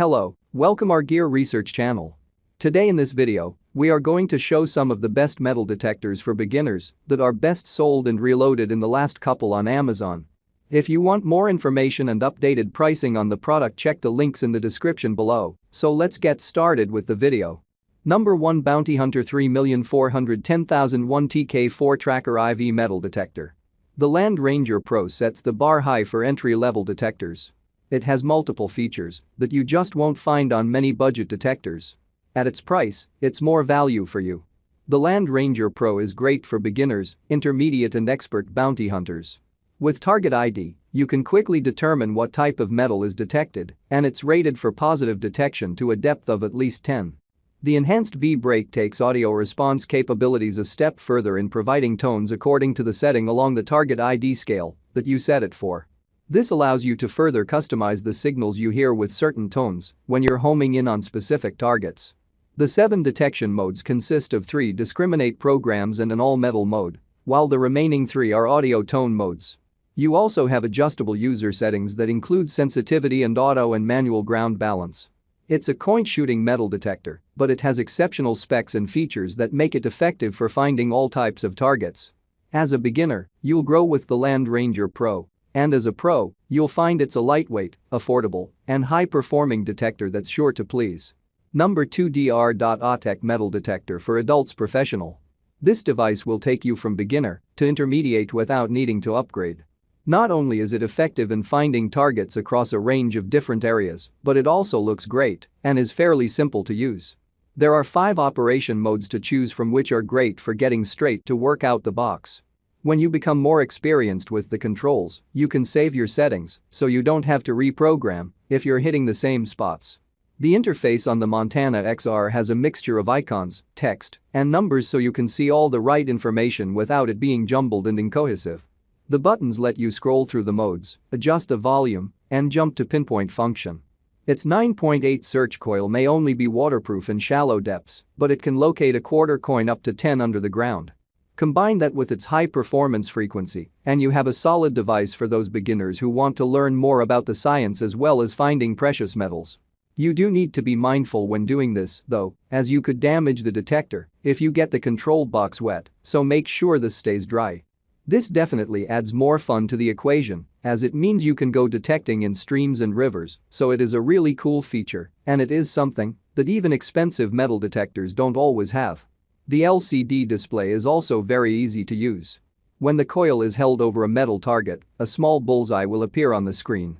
Hello, welcome our Gear Research channel. Today in this video, we are going to show some of the best metal detectors for beginners that are best sold and reloaded in the last couple on Amazon. If you want more information and updated pricing on the product, check the links in the description below. So let's get started with the video. Number 1, Bounty Hunter 3410001 TK4 Tracker IV Metal Detector. The Land Ranger Pro sets the bar high for entry-level detectors. It has multiple features that you just won't find on many budget detectors. At its price, it's more value for you. The Land Ranger Pro is great for beginners, intermediate and expert bounty hunters. With Target ID, you can quickly determine what type of metal is detected, and it's rated for positive detection to a depth of at least 10. The enhanced V-Break takes audio response capabilities a step further in providing tones according to the setting along the Target ID scale that you set it for. This allows you to further customize the signals you hear with certain tones when you're homing in on specific targets. The 7 detection modes consist of 3 discriminate programs and an all-metal mode, while the remaining 3 are audio tone modes. You also have adjustable user settings that include sensitivity and auto and manual ground balance. It's a coin-shooting metal detector, but it has exceptional specs and features that make it effective for finding all types of targets. As a beginner, you'll grow with the Land Ranger Pro. And as a pro, you'll find it's a lightweight, affordable, and high-performing detector that's sure to please. Number 2, DR.ÖTEK Metal Detector for Adults Professional. This device will take you from beginner to intermediate without needing to upgrade. Not only is it effective in finding targets across a range of different areas, but it also looks great and is fairly simple to use. There are 5 operation modes to choose from, which are great for getting straight to work out the box. When you become more experienced with the controls, you can save your settings so you don't have to reprogram if you're hitting the same spots. The interface on the Montana XR has a mixture of icons, text, and numbers so you can see all the right information without it being jumbled and incohesive. The buttons let you scroll through the modes, adjust the volume, and jump to pinpoint function. Its 9.8 search coil may only be waterproof in shallow depths, but it can locate a quarter coin up to 10 under the ground. Combine that with its high performance frequency, and you have a solid device for those beginners who want to learn more about the science as well as finding precious metals. You do need to be mindful when doing this, though, as you could damage the detector if you get the control box wet, so make sure this stays dry. This definitely adds more fun to the equation, as it means you can go detecting in streams and rivers, so it is a really cool feature, and it is something that even expensive metal detectors don't always have. The LCD display is also very easy to use. When the coil is held over a metal target, a small bullseye will appear on the screen.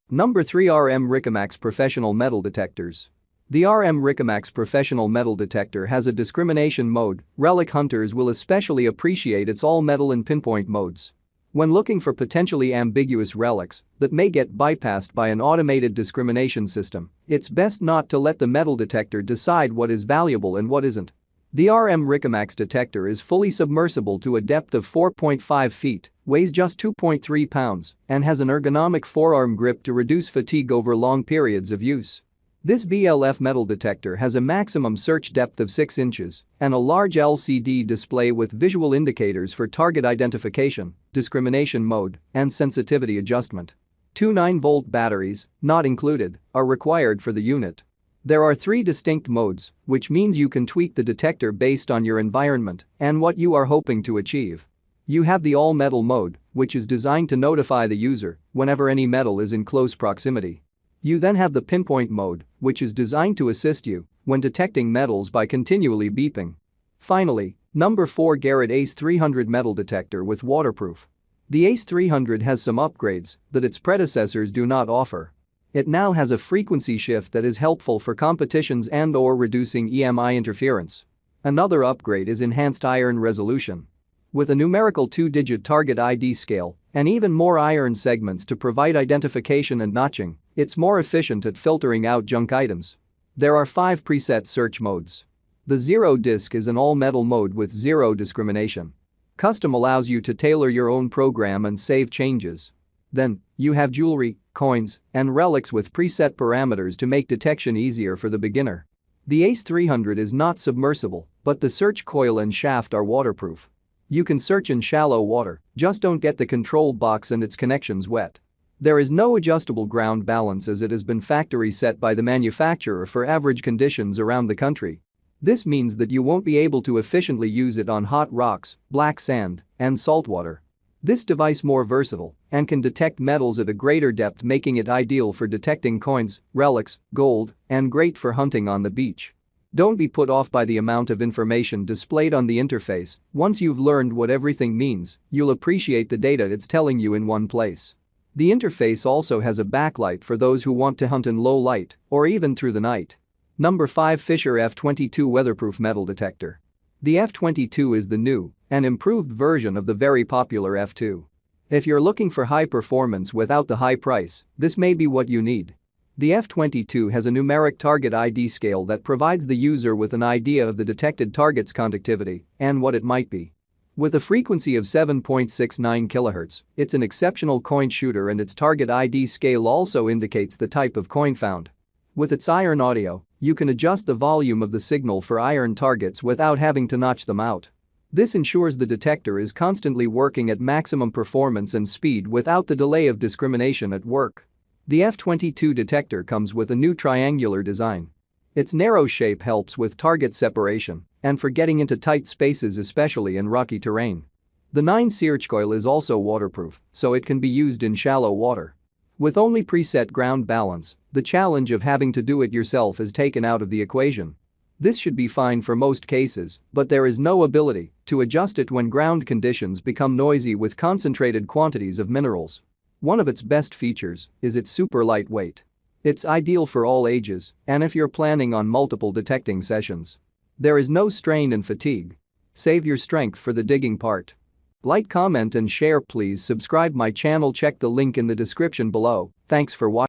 Number 3, RICOMAX Professional Metal Detectors. The RICOMAX Professional Metal Detector has a discrimination mode. Relic hunters will especially appreciate its all-metal and pinpoint modes. When looking for potentially ambiguous relics that may get bypassed by an automated discrimination system, it's best not to let the metal detector decide what is valuable and what isn't. The RICOMAX detector is fully submersible to a depth of 4.5 feet, weighs just 2.3 pounds, and has an ergonomic forearm grip to reduce fatigue over long periods of use. This VLF metal detector has a maximum search depth of 6 inches and a large LCD display with visual indicators for target identification, discrimination mode, and sensitivity adjustment. 2 9-volt batteries, not included, are required for the unit. There are 3 distinct modes, which means you can tweak the detector based on your environment and what you are hoping to achieve. You have the all-metal mode, which is designed to notify the user whenever any metal is in close proximity. You then have the pinpoint mode, which is designed to assist you when detecting metals by continually beeping. Finally, number 4, Garrett ACE 300 Metal Detector with Waterproof. The ACE 300 has some upgrades that its predecessors do not offer. It now has a frequency shift that is helpful for competitions and/or reducing EMI interference. Another upgrade is enhanced iron resolution. With a numerical 2-digit target ID scale and even more iron segments to provide identification and notching, it's more efficient at filtering out junk items. There are 5 preset search modes. The zero disc is an all-metal mode with zero discrimination. Custom allows you to tailor your own program and save changes. Then, you have jewelry, coins, and relics with preset parameters to make detection easier for the beginner. The ACE 300 is not submersible, but the search coil and shaft are waterproof. You can search in shallow water, just don't get the control box and its connections wet. There is no adjustable ground balance as it has been factory set by the manufacturer for average conditions around the country. This means that you won't be able to efficiently use it on hot rocks, black sand, and saltwater. This device more versatile and can detect metals at a greater depth, making it ideal for detecting coins, relics, gold, and great for hunting on the beach. Don't be put off by the amount of information displayed on the interface. Once you've learned what everything means, you'll appreciate the data it's telling you in one place. The interface also has a backlight for those who want to hunt in low light or even through the night. Number 5. Fisher F22 Weatherproof Metal Detector. The F22 is the new and improved version of the very popular F2. If you're looking for high performance without the high price, this may be what you need. The F22 has a numeric target ID scale that provides the user with an idea of the detected target's conductivity and what it might be. With a frequency of 7.69 kHz, it's an exceptional coin shooter, and its target ID scale also indicates the type of coin found. With its iron audio, you can adjust the volume of the signal for iron targets without having to notch them out. This ensures the detector is constantly working at maximum performance and speed without the delay of discrimination at work. The F22 detector comes with a new triangular design. Its narrow shape helps with target separation and for getting into tight spaces, especially in rocky terrain. The 9-series coil is also waterproof, so it can be used in shallow water. With only preset ground balance, the challenge of having to do it yourself is taken out of the equation. This should be fine for most cases, but there is no ability to adjust it when ground conditions become noisy with concentrated quantities of minerals. One of its best features is its super lightweight. It's ideal for all ages and if you're planning on multiple detecting sessions. There is no strain and fatigue. Save your strength for the digging part. Like, comment and share. Please subscribe my channel. Check the link in the description below. Thanks for watching.